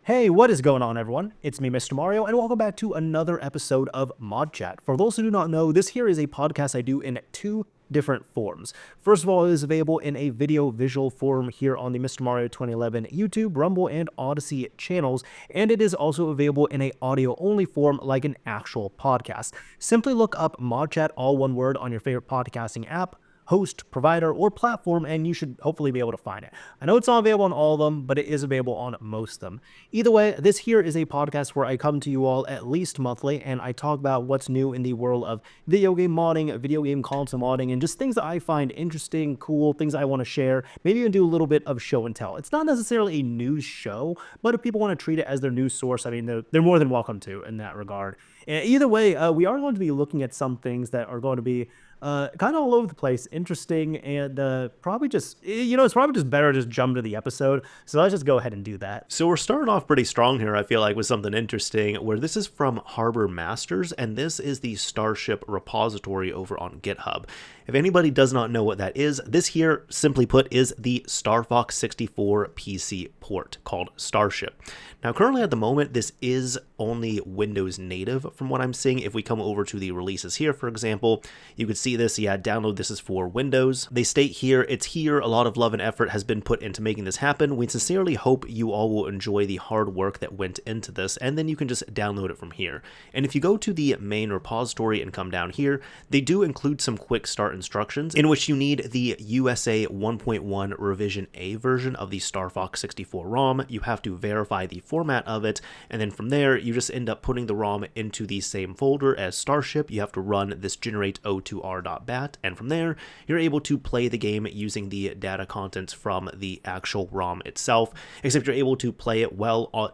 Hey, what is going on, everyone? It's me, Mr. Mario, and welcome back to another episode of ModChat. For those who do not know, this here is a podcast I do in two different forms. First of all, it is available in a video visual form here on the Mr. Mario 2011 YouTube, Rumble, and Odyssey channels, and it is also available in a audio-only form like an actual podcast. Simply look up ModChat, all one word, on your favorite podcasting app, host, provider, or platform, and you should hopefully be able to find it. I know it's not available on all of them, but it is available on most of them. Either way, this here is a podcast where I come to you all at least monthly, and I talk about what's new in the world of video game modding, video game console modding, and just things that I find interesting, cool, things I want to share, maybe even do a little bit of show and tell. It's not necessarily a news show, but if people want to treat it as their news source, I mean, they're more than welcome to in that regard. And either way, we are going to be looking at some things that are going to be kind of all over the place, interesting, and probably just, it's probably just better to just jump to the episode. So let's just go ahead and do that. So we're starting off pretty strong here, I feel like, with something interesting, where this is from Harbor Masters, and this is the Starship repository over on GitHub. If anybody does not know what that is, this here, simply put, is the Star Fox 64 PC port called Starship. Now, currently at the moment, this is only Windows native from what I'm seeing. If we come over to the releases here, for example, you could see this. Yeah, download this is for Windows. They state here, it's here. A lot of love and effort has been put into making this happen. We sincerely hope you all will enjoy the hard work that went into this, and then you can just download it from here. And if you go to the main repository and come down here, they do include some quick start instructions in which you need the USA 1.1 Revision A version of the Star Fox 64 ROM. You have to verify the format of it, and then from there you just end up putting the ROM into the same folder as Starship. You have to run this generate o2r.bat, and from there you're able to play the game using the data contents from the actual ROM itself, except you're able to play it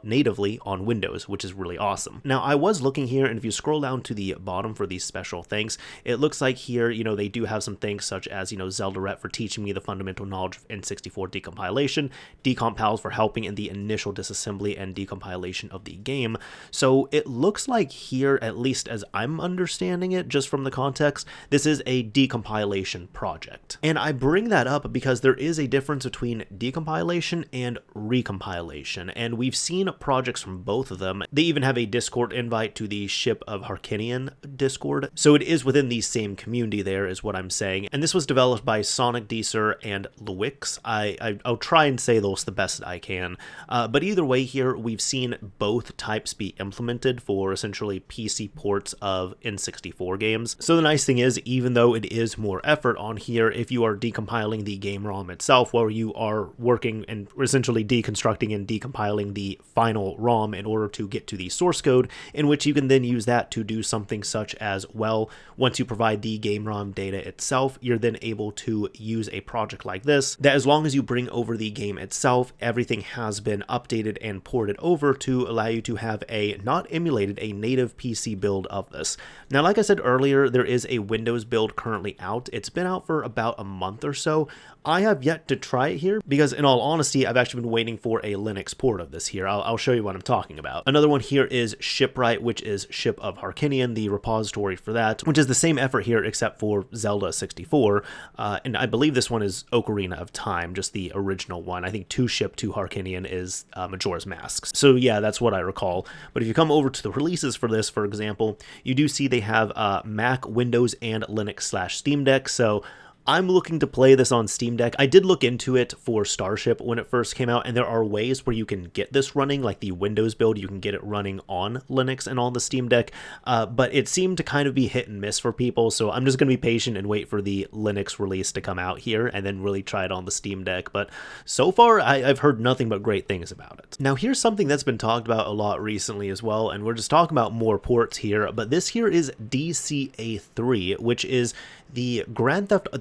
natively on Windows, which is really awesome. Now, I was looking here, and if you scroll down to the bottom for these special thanks, it looks like here, they do have some things such as, Zeldaret for teaching me the fundamental knowledge of N64 decompilation, DecompPals for helping in the initial disassembly and decompilation of the game. So it looks like here, at least as I'm understanding it, just from the context, this is a decompilation project. And I bring that up because there is a difference between decompilation and recompilation, and we've seen projects from both of them. They even have a Discord invite to the Ship of Harkinian Discord, so it is within the same community there, is what I'm saying. And this was developed by Sonic Deezer and Luix. I'll try and say those the best I can, but either way here, we've seen both types be implemented for essentially PC ports of N64 games. So the nice thing is, even though it is more effort on here, if you are decompiling the game ROM itself, while you are working and essentially deconstructing and decompiling the final ROM in order to get to the source code, in which you can then use that to do something such as, well, once you provide the game ROM data itself, you're then able to use a project like this, that as long as you bring over the game itself, everything has been updated and ported over to allow you to have a, not emulated, a native PC build of this. Now, like I said earlier, there is a Windows build currently out. It's been out for about a month or so. I have yet to try it here because, in all honesty, I've actually been waiting for a Linux port of this here. I'll show you what I'm talking about. Another one here is Shipwright, which is Ship of Harkinian, the repository for that, which is the same effort here except for Zelda 64. And I believe this one is Ocarina of Time, just the original one. I think 2 Ship to Harkinian is Majora's Mask. So yeah, that's what I recall. But if you come over to the releases for this, for example, you do see they have Mac, Windows, and Linux/Steam Deck. So I'm looking to play this on Steam Deck. I did look into it for Starship when it first came out, and there are ways where you can get this running, like the Windows build, you can get it running on Linux and on the Steam Deck, but it seemed to kind of be hit and miss for people, so I'm just going to be patient and wait for the Linux release to come out here, and then really try it on the Steam Deck, but so far, I've heard nothing but great things about it. Now, here's something that's been talked about a lot recently as well, and we're just talking about more ports here, but this here is DCA3, which is the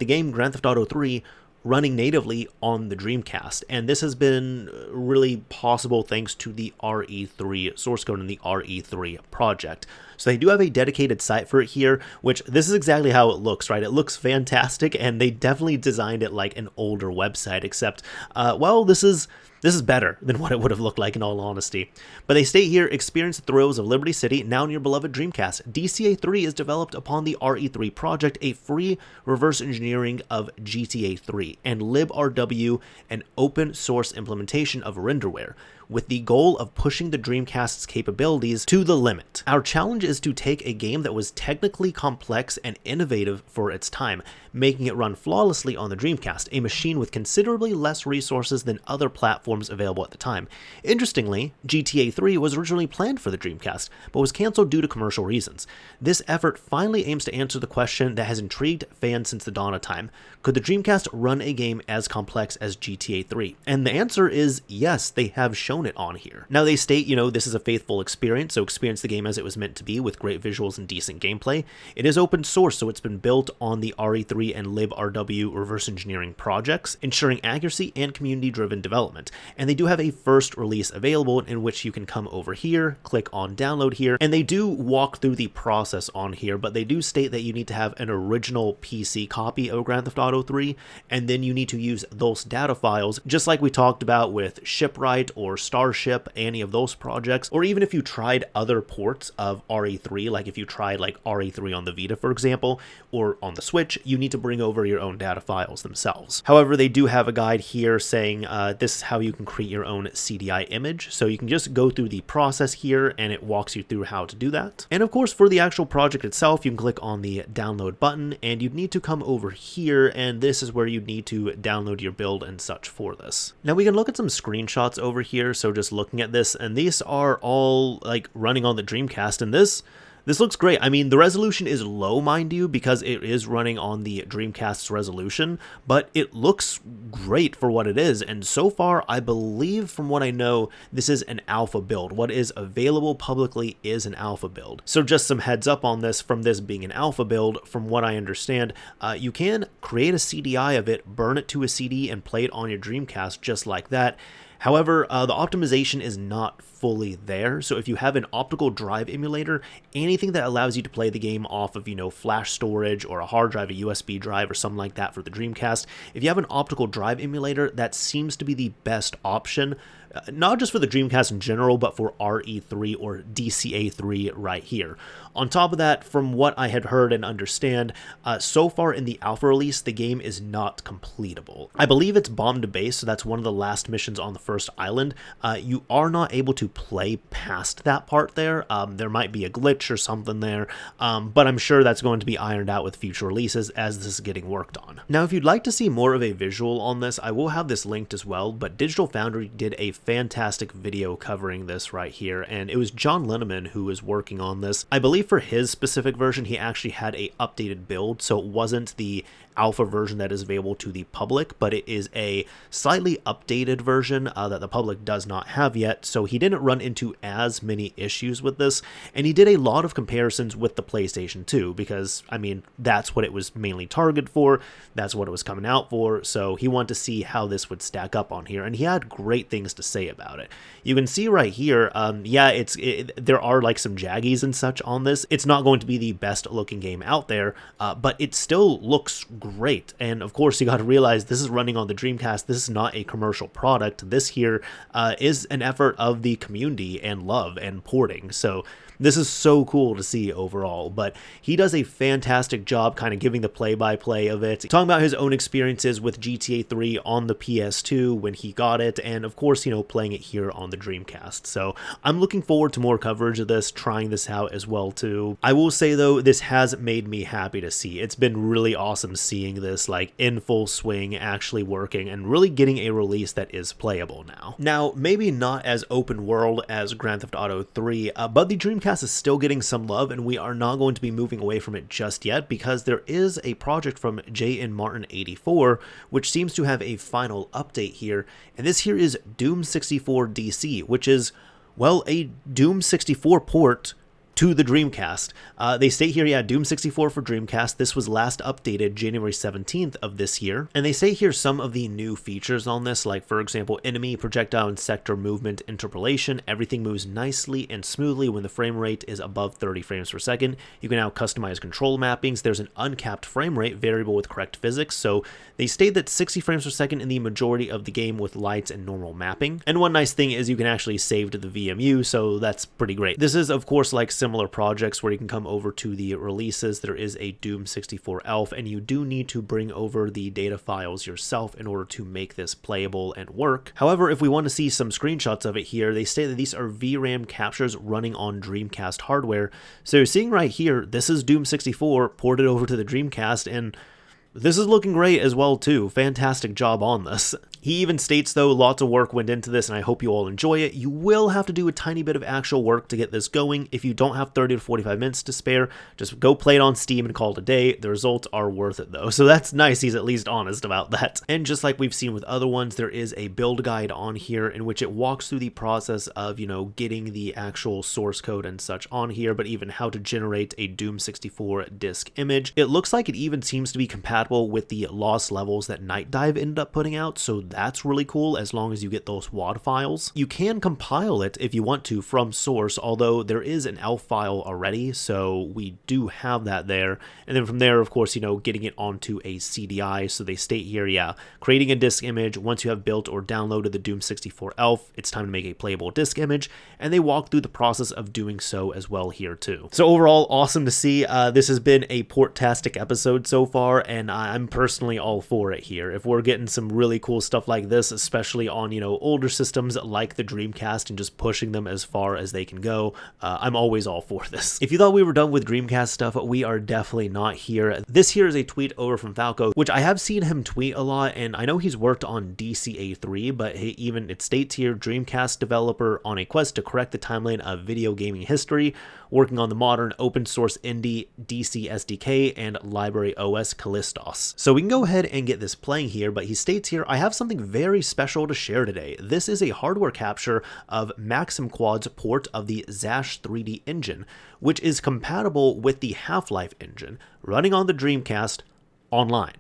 game Grand Theft Auto 3 running natively on the Dreamcast, and this has been really possible thanks to the RE3 source code and the RE3 project. So they do have a dedicated site for it here, which this is exactly how it looks, right? It looks fantastic, and they definitely designed it like an older website, except, well, this is better than what it would have looked like, in all honesty. But they state here, experience the thrills of Liberty City, now in your beloved Dreamcast. DCA3 is developed upon the RE3 project, a free reverse engineering of GTA 3, and LibRW, an open source implementation of renderware. with the goal of pushing the Dreamcast's capabilities to the limit. Our challenge is to take a game that was technically complex and innovative for its time, making it run flawlessly on the Dreamcast, a machine with considerably less resources than other platforms available at the time. Interestingly, GTA 3 was originally planned for the Dreamcast, but was cancelled due to commercial reasons. This effort finally aims to answer the question that has intrigued fans since the dawn of time: could the Dreamcast run a game as complex as GTA 3? And the answer is yes, they have shown it on here. Now they state, this is a faithful experience, so experience the game as it was meant to be with great visuals and decent gameplay. It is open source, so it's been built on the RE3 and librw reverse engineering projects, ensuring accuracy and community-driven development. And they do have a first release available in which you can come over here, click on download here, and they do walk through the process on here, but they do state that you need to have an original PC copy of Grand Theft Auto 3, and then you need to use those data files, just like we talked about with Shipwright or Starship, any of those projects, or even if you tried other ports of RE3, like if you tried like RE3 on the Vita, for example, or on the Switch, you need to bring over your own data files themselves. However, they do have a guide here saying this is how you can create your own CDI image, so you can just go through the process here and it walks you through how to do that. And of course, for the actual project itself, you can click on the download button and you'd need to come over here, and this is where you need to download your build and such for this. Now we can look at some screenshots over here, so just looking at this, and these are all like running on the Dreamcast, and this looks great. I mean, the resolution is low, mind you, because it is running on the Dreamcast's resolution, but it looks great for what it is, and so far, I believe, from what I know, this is an alpha build. What is available publicly is an alpha build. So just some heads up on this, from this being an alpha build, from what I understand, you can create a CDI of it, burn it to a CD, and play it on your Dreamcast just like that. However, the optimization is not fully there, so if you have an optical drive emulator, anything that allows you to play the game off of, flash storage or a hard drive, a USB drive or something like that for the Dreamcast, if you have an optical drive emulator, that seems to be the best option, not just for the Dreamcast in general, but for RE3 or DCA3 right here. On top of that, from what I had heard and understand, so far in the alpha release, the game is not completable. I believe it's bomb to base, so that's one of the last missions on the first island. You are not able to play past that part there. There might be a glitch or something there, but I'm sure that's going to be ironed out with future releases as this is getting worked on. Now, if you'd like to see more of a visual on this, I will have this linked as well, but Digital Foundry did a fantastic video covering this right here, and it was John Linneman who was working on this. I believe for his specific version, he actually had a updated build, so it wasn't the alpha version that is available to the public, but it is a slightly updated version that the public does not have yet, so he didn't run into as many issues with this, and he did a lot of comparisons with the PlayStation 2, because, I mean, that's what it was mainly targeted for, that's what it was coming out for, so he wanted to see how this would stack up on here, and he had great things to say about it. You can see right here, yeah, there are like some jaggies and such on this. It's not going to be the best looking game out there, but it still looks great. And of course, you got to realize this is running on the Dreamcast. This is not a commercial product. This here is an effort of the community and love and porting. So this is so cool to see overall, but he does a fantastic job kind of giving the play-by-play of it, talking about his own experiences with GTA 3 on the PS2 when he got it, and of course, playing it here on the Dreamcast. So I'm looking forward to more coverage of this, trying this out as well too. I will say though, this has made me happy to see. It's been really awesome seeing this like in full swing, actually working, and really getting a release that is playable now. Now, maybe not as open world as Grand Theft Auto 3, but the Dreamcast is still getting some love, and we are not going to be moving away from it just yet, because there is a project from J. N. Martin 84 which seems to have a final update here, and this here is Doom 64 DC, which is, well, a Doom 64 port to the Dreamcast. They state here, yeah, Doom 64 for Dreamcast. This was last updated January 17th of this year. And they say here some of the new features on this, like for example, enemy, projectile, and sector movement interpolation. Everything moves nicely and smoothly when the frame rate is above 30 frames per second. You can now customize control mappings. There's an uncapped frame rate variable with correct physics. So they state that 60 frames per second in the majority of the game with lights and normal mapping. And one nice thing is you can actually save to the VMU, so that's pretty great. This is, of course, like similar projects where you can come over to the releases. There is a Doom 64 Elf, and you do need to bring over the data files yourself in order to make this playable and work. However, if we want to see some screenshots of it here, they say that these are VRAM captures running on Dreamcast hardware. So you're seeing right here, this is Doom 64 ported over to the Dreamcast, and this is looking great as well too. Fantastic job on this. He even states though, lots of work went into this and I hope you all enjoy it. You will have to do a tiny bit of actual work to get this going. If you don't have 30 to 45 minutes to spare, just go play it on Steam and call it a day. The results are worth it though. So that's nice, he's at least honest about that. And just like we've seen with other ones, there is a build guide on here in which it walks through the process of, getting the actual source code and such on here, but even how to generate a Doom 64 disk image. It looks like it even seems to be compatible with the lost levels that Night Dive ended up putting out, so that's really cool as long as you get those WAD files. You can compile it if you want to from source, although there is an ELF file already, so we do have that there. And then from there, of course, getting it onto a CDI. So they state here, yeah, creating a disk image. Once you have built or downloaded the Doom 64 ELF, it's time to make a playable disk image, and they walk through the process of doing so as well here too. So overall, awesome to see. This has been a Portastic episode so far, and I'm personally all for it here. If we're getting some really cool stuff like this, especially on, older systems like the Dreamcast and just pushing them as far as they can go, I'm always all for this. If you thought we were done with Dreamcast stuff, we are definitely not here. This here is a tweet over from Falco, which I have seen him tweet a lot, and I know he's worked on DCA3, but it states here, Dreamcast developer on a quest to correct the timeline of video gaming history, working on the modern open source indie DC SDK and library OS Callistos. So we can go ahead and get this playing here, but he states here, I have something very special to share today. This is a hardware capture of Maxim Quad's port of the Zash 3D engine, which is compatible with the Half-Life engine, running on the Dreamcast online.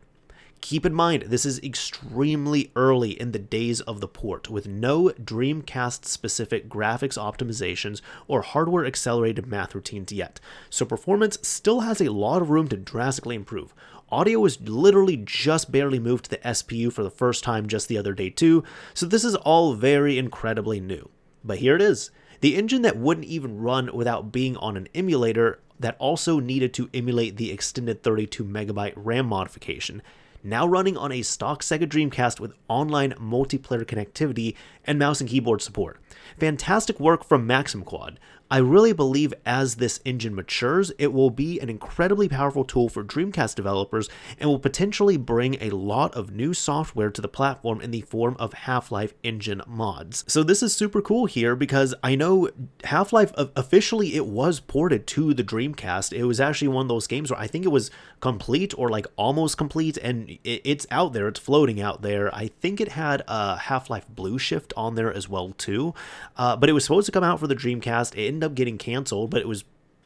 Keep in mind, this is extremely early in the days of the port, with no Dreamcast-specific graphics optimizations or hardware-accelerated math routines yet, so performance still has a lot of room to drastically improve. Audio is literally just barely moved to the SPU for the first time just the other day too, so this is all very incredibly new. But here it is. The engine that wouldn't even run without being on an emulator that also needed to emulate the extended 32MB RAM modification, now running on a stock Sega Dreamcast with online multiplayer connectivity and mouse and keyboard support. Fantastic work from Maxim Quad. I really believe as this engine matures, it will be an incredibly powerful tool for Dreamcast developers and will potentially bring a lot of new software to the platform in the form of Half-Life engine mods. So this is super cool here because I know Half-Life officially it was ported to the Dreamcast. It was actually one of those games where I think it was complete or like almost complete, and it's out there, it's floating out there. I think it had a Half-Life Blue Shift on there as well too, but it was supposed to come out for the Dreamcast. It ended up getting canceled, but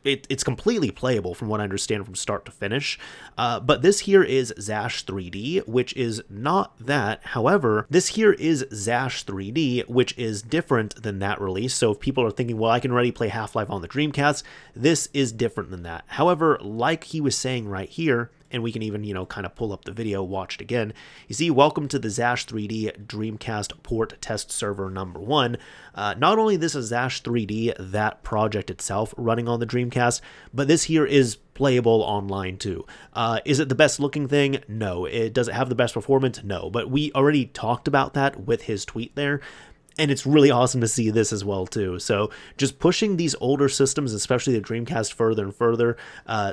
it's completely playable from what I understand from start to finish. But this here is Zash 3D, which is not that. However, this here is Zash 3D, which is different than that release. So if people are thinking, well, I can already play Half-Life on the Dreamcast, this is different than that. However, like he was saying right here, and we can even, kind of pull up the video, watch it again. You see, welcome to the Zash 3D Dreamcast port test server number 1. Not only this is Zash 3D, that project itself running on the Dreamcast, but this here is playable online too. Is it the best looking thing? No. Does it have the best performance? No. But we already talked about that with his tweet there. And it's really awesome to see this as well too. So just pushing these older systems, especially the Dreamcast, further and further,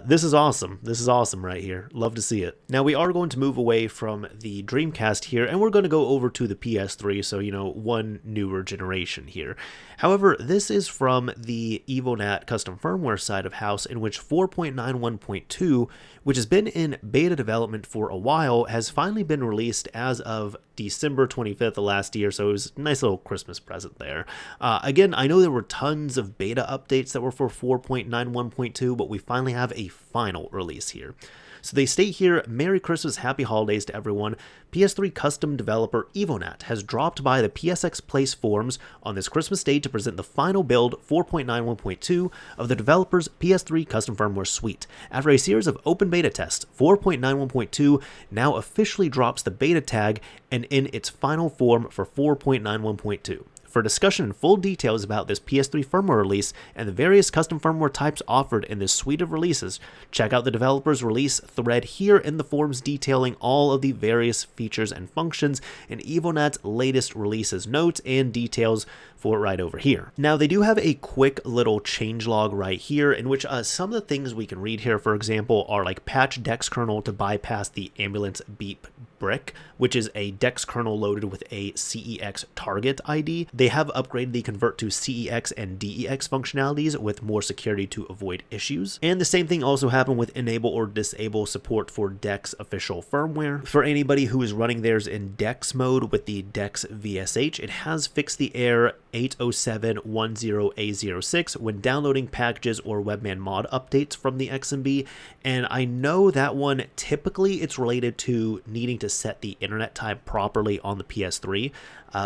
this is awesome. This is awesome right here. Love to see it. Now we are going to move away from the Dreamcast here, and we're going to go over to the PS3, so one newer generation here. However, this is from the Evilnat custom firmware side of house, in which 4.91.2, which has been in beta development for a while, has finally been released as of December 25th of last year, so it was a nice little Christmas present there. Again, I know there were tons of beta updates that were for 4.91.2, but we finally have a final release here. So they state here, Merry Christmas, Happy Holidays to everyone. PS3 custom developer Evilnat has dropped by the PSX Place forums on this Christmas day to present the final build 4.91.2 of the developer's PS3 custom firmware suite. After a series of open beta tests, 4.91.2 now officially drops the beta tag and in its final form for 4.91.2. For discussion and full details about this PS3 firmware release and the various custom firmware types offered in this suite of releases, check out the developer's release thread here in the forums detailing all of the various features and functions in Evilnat's latest releases, notes, and details for right over here. Now, they do have a quick little changelog right here in which some of the things we can read here, for example, are like patch DEX kernel to bypass the ambulance beep brick, which is a DEX kernel loaded with a CEX target ID. They have upgraded the convert to CEX and DEX functionalities with more security to avoid issues. And the same thing also happened with enable or disable support for DEX official firmware. For anybody who is running theirs in DEX mode with the DEX VSH, it has fixed the error 80710A06 when downloading packages or webman mod updates from the XMB, and I know that one typically it's related to needing to set the internet time properly on the PS3,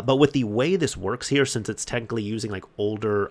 but with the way this works here, since it's technically using like older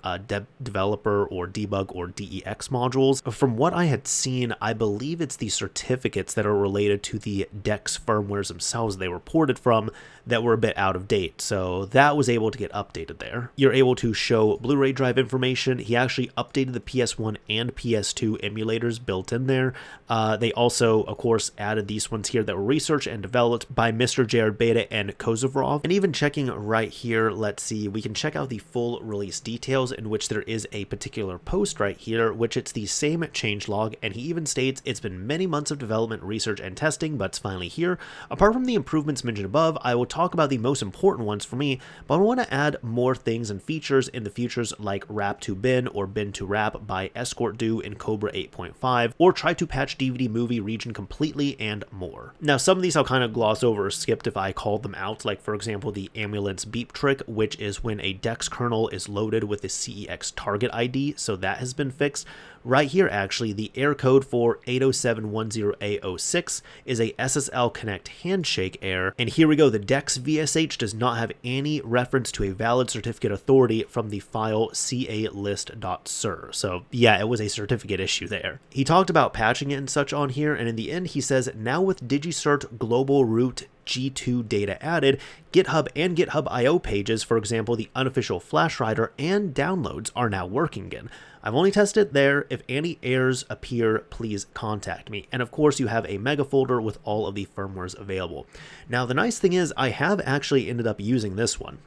developer or debug or DEX modules, from what I had seen, I believe it's the certificates that are related to the DEX firmwares themselves they were ported from that were a bit out of date, so that was able to get updated there. You're able to show Blu-ray drive information. He actually updated the PS1 and PS2 emulators built in there. They also, of course, added these ones here that were researched and developed by Mr. Jared Beta and Kosovrov. And even checking right here, let's see, we can check out the full release details in which there is a particular post right here, which it's the same changelog, and he even states it's been many months of development, research, and testing, but it's finally here. Apart from the improvements mentioned above, I will talk about the most important ones for me, but I want to add more things and features in the futures like wrap to bin or bin to wrap by Escort Do in Cobra 8.5, or try to patch DVD movie region completely, and more. Now, some of these I'll kind of gloss over or skipped if I called them out, like for example the ambulance beep trick, which is when a DEX kernel is loaded with the CEX target ID, so that has been fixed. Right here, actually, the error code for 80710A06 is a SSL Connect handshake error, and here we go, the DEX VSH does not have any reference to a valid certificate authority from the file calist.sir. So yeah, it was a certificate issue there. He talked about patching it and such on here, and in the end he says, now with digicert global root G2 data added, GitHub and GitHub IO pages, for example the unofficial flash writer and downloads, are now working again. I've only tested it there. If any errors appear, please contact me. And of course, you have a mega folder with all of the firmwares available. Now, the nice thing is I have actually ended up using this one.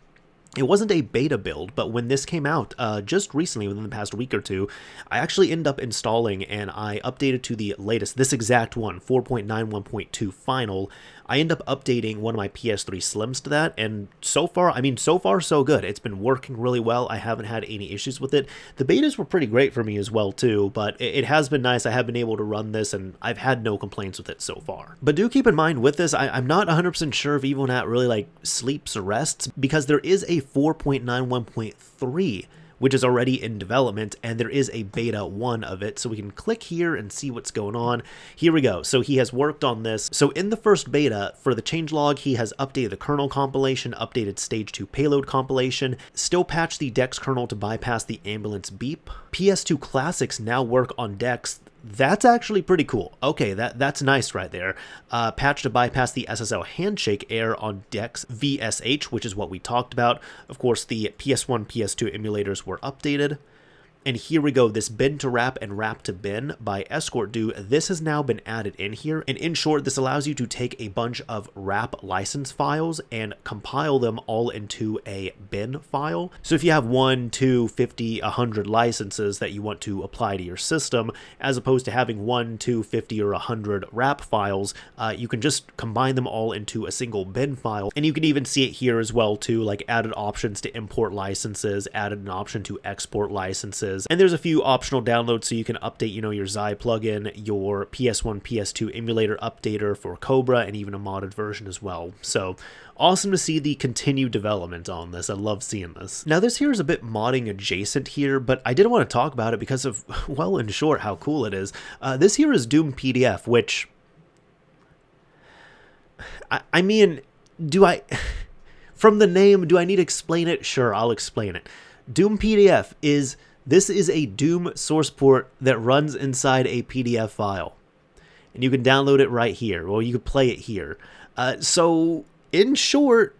It wasn't a beta build, but when this came out just recently, within the past week or two, I actually ended up installing and I updated to the latest, this exact one, 4.91.2 final. I end up updating one of my PS3 Slims to that, and so far, so far so good. It's been working really well. I haven't had any issues with it. The betas were pretty great for me as well too, but it has been nice. I have been able to run this, and I've had no complaints with it so far. But do keep in mind with this, I'm not 100% sure if Evilnat really like sleeps or rests, because there is a 4.91.3 which is already in development, and there is a beta 1 of it, so we can click here and see what's going on. Here we go. So he has worked on this. So in the first beta, for the changelog, he has updated the kernel compilation, updated stage 2 payload compilation, still patched the DEX kernel to bypass the ambulance beep. PS2 classics now work on DEX. That's actually pretty cool. Okay, that's nice right there. Patch to bypass the SSL handshake error on DEX VSH, which is what we talked about. Of course, the PS1, PS2 emulators were updated. And here we go, this bin to wrap and wrap to bin by Escort Do. This has now been added in here. And in short, this allows you to take a bunch of wrap license files and compile them all into a bin file. So if you have 1, 2, 50, 100 licenses that you want to apply to your system, as opposed to having 1, 2, 50, or 100 wrap files, you can just combine them all into a single bin file. And you can even see it here as well too, like added options to import licenses, added an option to export licenses. And there's a few optional downloads so you can update, your Xi plugin, your PS1, PS2 emulator updater for Cobra, and even a modded version as well. So awesome to see the continued development on this. I love seeing this. Now this here is a bit modding adjacent here, but I didn't want to talk about it because of, well, in short, how cool it is. This here is Doom PDF, which, I mean, from the name, do I need to explain it? Sure, I'll explain it. Doom PDF this is a Doom source port that runs inside a PDF file. And you can download it right here. Well, you can play it here. So, in short,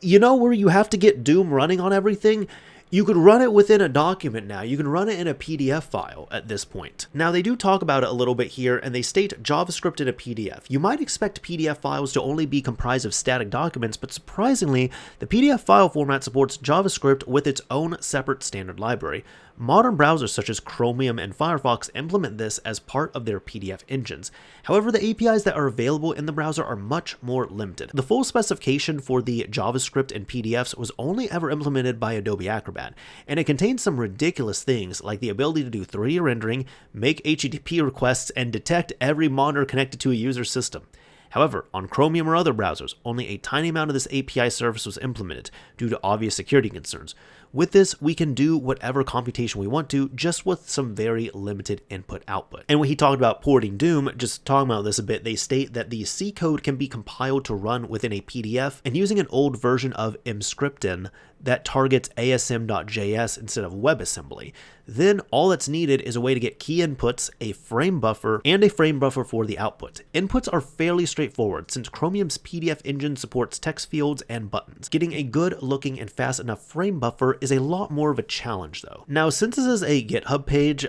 you know, where you have to get Doom running on everything, you could run it within a document now. You can run it in a PDF file at this point. Now, they do talk about it a little bit here, and they state JavaScript in a PDF. You might expect PDF files to only be comprised of static documents, but surprisingly, the PDF file format supports JavaScript with its own separate standard library. Modern browsers such as Chromium and Firefox implement this as part of their PDF engines. However, the APIs that are available in the browser are much more limited. The full specification for the JavaScript in PDFs was only ever implemented by Adobe Acrobat, and it contains some ridiculous things like the ability to do 3D rendering, make HTTP requests, and detect every monitor connected to a user's system. However, on Chromium or other browsers, only a tiny amount of this API service was implemented due to obvious security concerns. With this, we can do whatever computation we want to, just with some very limited input-output. And when he talked about porting Doom, just talking about this a bit, they state that the C code can be compiled to run within a PDF, and using an old version of Emscripten that targets ASM.js instead of WebAssembly. Then all that's needed is a way to get key inputs, a frame buffer, and a frame buffer for the output. Inputs are fairly straightforward since Chromium's PDF engine supports text fields and buttons. Getting a good looking and fast enough frame buffer is a lot more of a challenge though. Now, since this is a GitHub page,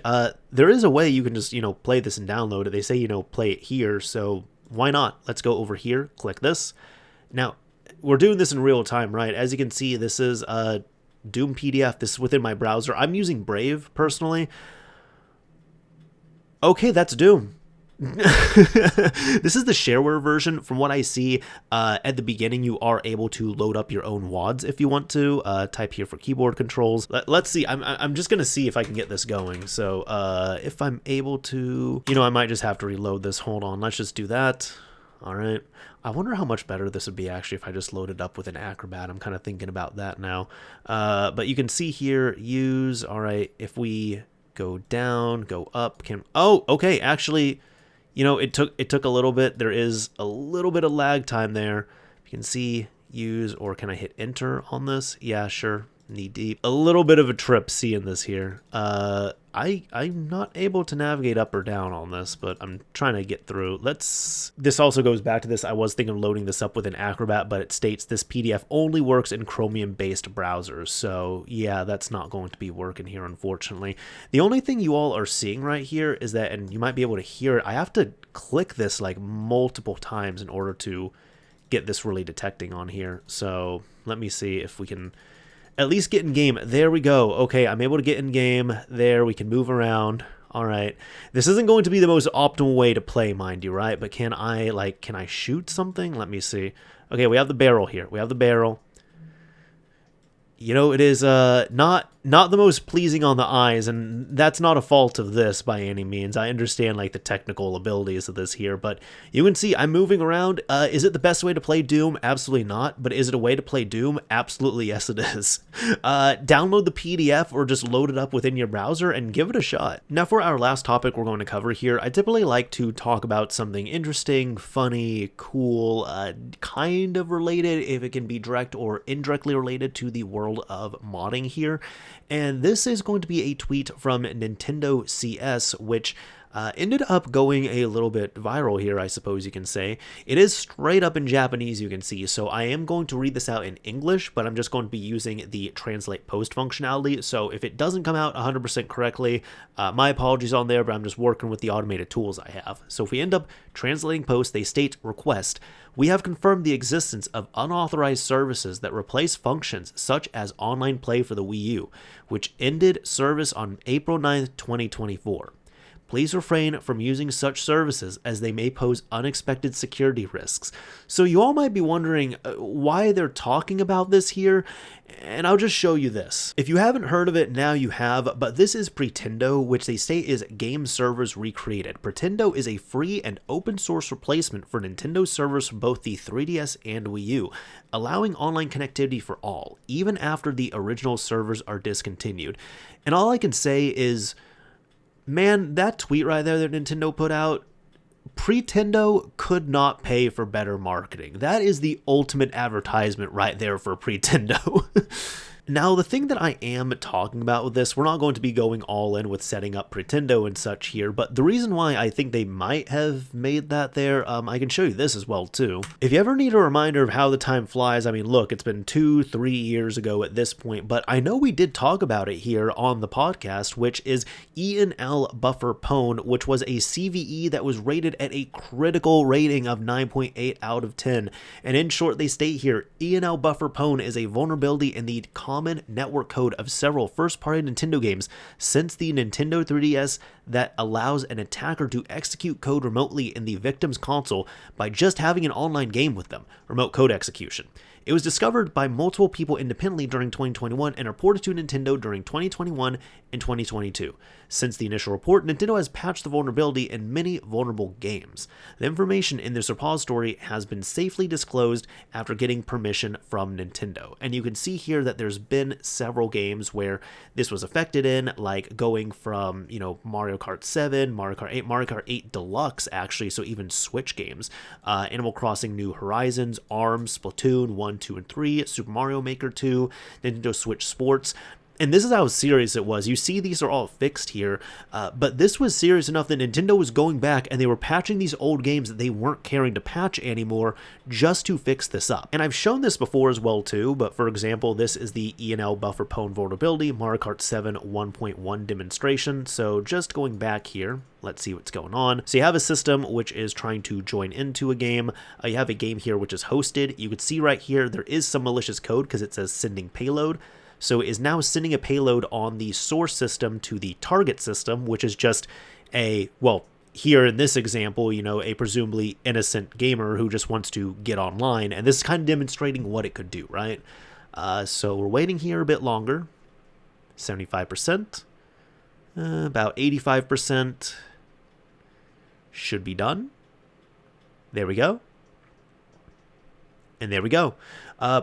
there is a way you can just, play this and download it. They say, play it here, so why not? Let's go over here, click this. Now, we're doing this in real time, right? As you can see, this is a Doom PDF. This is within my browser. I'm using Brave personally. Okay, that's Doom. This is the shareware version. From what I see, at the beginning, you are able to load up your own WADs if you want to. Type here for keyboard controls. Let's see. I'm just gonna see if I can get this going. So if I'm able to, I might just have to reload this. Hold on. Let's just do that. All right. I wonder how much better this would be actually if I just loaded up with an Acrobat. I'm kind of thinking about that now. But you can see here, use, all right, if we go down, go up, okay, actually, it took a little bit. There is a little bit of lag time there. You can see use, or can I hit enter on this? Yeah, sure. Knee deep. A little bit of a trip seeing this here. I'm not able to navigate up or down on this, but I'm trying to get through. This also goes back to this. I was thinking of loading this up with an Acrobat, but it states this PDF only works in Chromium-based browsers. So yeah, that's not going to be working here, unfortunately. The only thing you all are seeing right here is that, and you might be able to hear it, I have to click this like multiple times in order to get this really detecting on here. So let me see if we can at least get in game. There we go. Okay, I'm able to get in game. There, we can move around. All right. This isn't going to be the most optimal way to play, mind you, right? But can I shoot something? Let me see. Okay, we have the barrel here. We have the barrel. It is not the most pleasing on the eyes, and that's not a fault of this by any means. I understand the technical abilities of this here, but you can see I'm moving around. Is it the best way to play Doom? Absolutely not. But is it a way to play Doom? Absolutely yes, it is. Download the PDF or just load it up within your browser and give it a shot. Now, for our last topic we're going to cover here, I typically like to talk about something interesting, funny, cool, kind of related, if it can be direct or indirectly related to the world of modding here. And this is going to be a tweet from Nintendo CS, which ended up going a little bit viral here, I suppose you can say. It is straight up in Japanese, you can see, so I am going to read this out in English, but I'm just going to be using the translate post functionality, so if it doesn't come out 100% correctly, my apologies on there, but I'm just working with the automated tools I have. So if we end up translating post, they state request. We have confirmed the existence of unauthorized services that replace functions such as online play for the Wii U, which ended service on April 9th, 2024. Please refrain from using such services as they may pose unexpected security risks. So you all might be wondering why they're talking about this here, and I'll just show you this. If you haven't heard of it, now you have, but this is Pretendo, which they say is game servers recreated. Pretendo is a free and open source replacement for Nintendo servers for both the 3DS and Wii U, allowing online connectivity for all, even after the original servers are discontinued. And all I can say is, man, that tweet right there that Nintendo put out, Pretendo could not pay for better marketing. That is the ultimate advertisement right there for Pretendo. Now, the thing that I am talking about with this, we're not going to be going all in with setting up Pretendo and such here, but the reason why I think they might have made that there, I can show you this as well too. If you ever need a reminder of how the time flies, I mean, look, it's been 2-3 years ago at this point, but I know we did talk about it here on the podcast, which is E&L Buffer Pwn, which was a CVE that was rated at a critical rating of 9.8 out of 10. And in short, they state here, E&L Buffer Pwn is a vulnerability in the common network code of several first-party Nintendo games since the Nintendo 3DS that allows an attacker to execute code remotely in the victim's console by just having an online game with them, remote code execution. It was discovered by multiple people independently during 2021 and reported to Nintendo during 2021 and 2022. Since the initial report, Nintendo has patched the vulnerability in many vulnerable games. The information in this repository has been safely disclosed after getting permission from Nintendo. And you can see here that there's been several games where this was affected in, like going from, Mario Kart 7, Mario Kart 8, Mario Kart 8 Deluxe, actually, so even Switch games, Animal Crossing New Horizons, ARMS, Splatoon 1, 2, and 3, Super Mario Maker 2, Nintendo Switch Sports. And this is how serious it was. You see these are all fixed here, but this was serious enough that Nintendo was going back and they were patching these old games that they weren't caring to patch anymore just to fix this up. And I've shown this before as well too, but for example, this is the E&L Buffer Pwn vulnerability, Mario Kart 7 1.1 demonstration. So just going back here, let's see what's going on. So you have a system which is trying to join into a game. You have a game here which is hosted. You can see right here there is some malicious code because it says sending payload. So it is now sending a payload on the source system to the target system, which is just here in this example, a presumably innocent gamer who just wants to get online. And this is kind of demonstrating what it could do, right? So we're waiting here a bit longer. 75%. About 85%. Should be done. There we go. And there we go.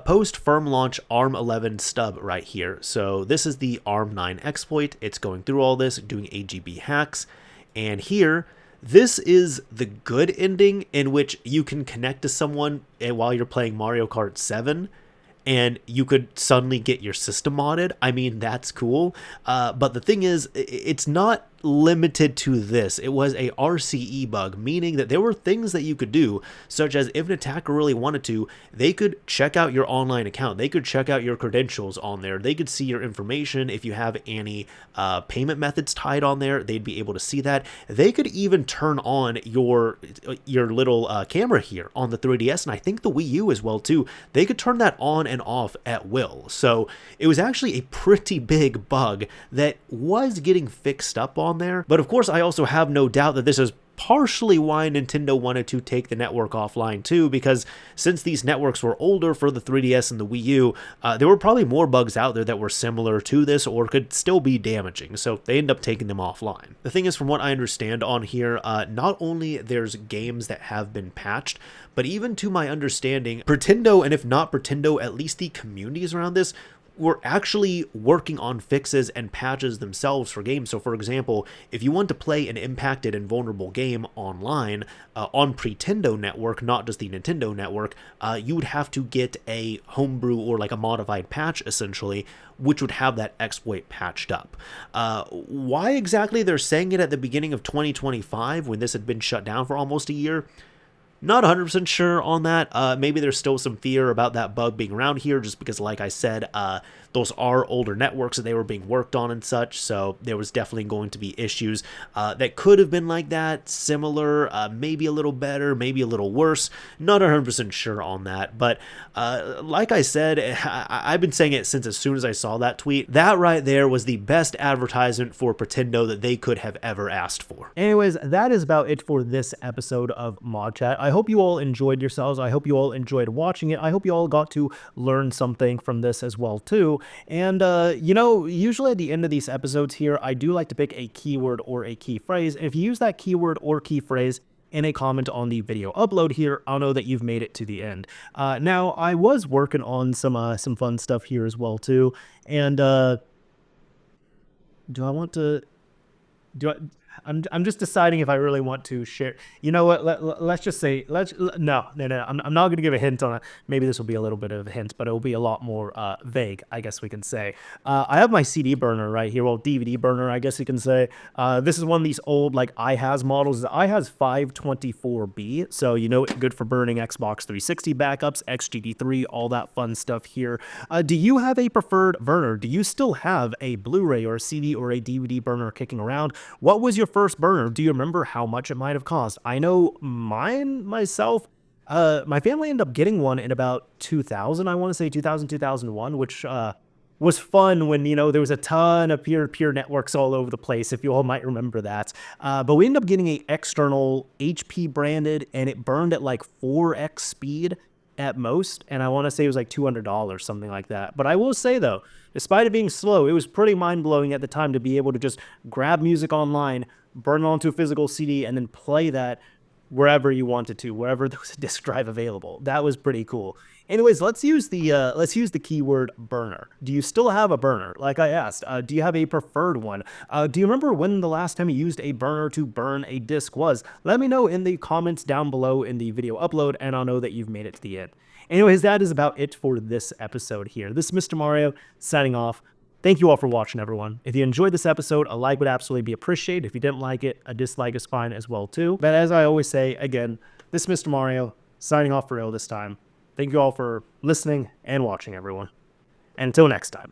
Post firm launch ARM11 stub right here. So this is the ARM9 exploit. It's going through all this, doing AGB hacks. And here, this is the good ending in which you can connect to someone while you're playing Mario Kart 7. And you could suddenly get your system modded. I mean, that's cool. But the thing is, it's not limited to this. It was a RCE bug, meaning that there were things that you could do, such as if an attacker really wanted to, they could check out your online account. They could check out your credentials on there. They could see your information. If you have any payment methods tied on there, they'd be able to see that. They could even turn on your little camera here on the 3DS, and I think the Wii U as well too. They could turn that on and off at will. So it was actually a pretty big bug that was getting fixed up on there. But of course, I also have no doubt that this is partially why Nintendo wanted to take the network offline too, because since these networks were older for the 3DS and the Wii U, there were probably more bugs out there that were similar to this or could still be damaging, so they end up taking them offline. The thing is, from what I understand on here, not only there's games that have been patched, but even to my understanding, Pretendo, and if not Pretendo, at least the communities around this, were actually working on fixes and patches themselves for games. So for example, if you want to play an impacted and vulnerable game online on Pretendo network, not just the Nintendo network, you would have to get a homebrew or like a modified patch essentially, which would have that exploit patched up. Why exactly they're saying it at the beginning of 2025 when this had been shut down for almost a year? Not 100% sure on that. Maybe there's still some fear about that bug being around here just because, like I said, those are older networks that they were being worked on and such, so there was definitely going to be issues that could have been like that, similar, maybe a little better, maybe a little worse. Not 100% sure on that, but like I said, I've been saying it since as soon as I saw that tweet. That right there was the best advertisement for Pretendo that they could have ever asked for. Anyways, that is about it for this episode of ModChat. I hope you all enjoyed yourselves. I hope you all enjoyed watching it. I hope you all got to learn something from this as well too. And usually at the end of these episodes here, I do like to pick a keyword or a key phrase. If you use that keyword or key phrase in a comment on the video upload here, I'll know that you've made it to the end. Now, I was working on some fun stuff here as well too. And do I want to... I'm just deciding if I really want to share. You know what? Let's just say no. I'm not going to give a hint on it. Maybe this will be a little bit of a hint, but it will be a lot more vague, I guess we can say. I have my CD burner right here, well, DVD burner, I guess you can say. This is one of these old like iHas models. The iHas 524B, so good for burning Xbox 360 backups, XGD3, all that fun stuff here. Do you have a preferred burner? Do you still have a Blu-ray or a CD or a DVD burner kicking around? What was your first burner? Do you remember how much it might have cost? I know myself, my family ended up getting one in about 2000, I want to say 2000, 2001, which was fun when, there was a ton of peer-to-peer networks all over the place, if you all might remember that. But we ended up getting a external HP branded, and it burned at like 4x speed at most, and I want to say it was like $200, something like that. But I will say though, despite it being slow, it was pretty mind-blowing at the time to be able to just grab music online, burn it onto a physical CD, and then play that wherever you wanted to, wherever there was a disk drive available. That was pretty cool. Anyways, let's use the keyword burner. Do you still have a burner? Like I asked, do you have a preferred one? Do you remember when the last time you used a burner to burn a disk was? Let me know in the comments down below in the video upload, and I'll know that you've made it to the end. Anyways, that is about it for this episode here. This is Mr. Mario signing off. Thank you all for watching, everyone. If you enjoyed this episode, a like would absolutely be appreciated. If you didn't like it, a dislike is fine as well, too. But as I always say, again, this is Mr. Mario, signing off for real this time. Thank you all for listening and watching, everyone. And until next time.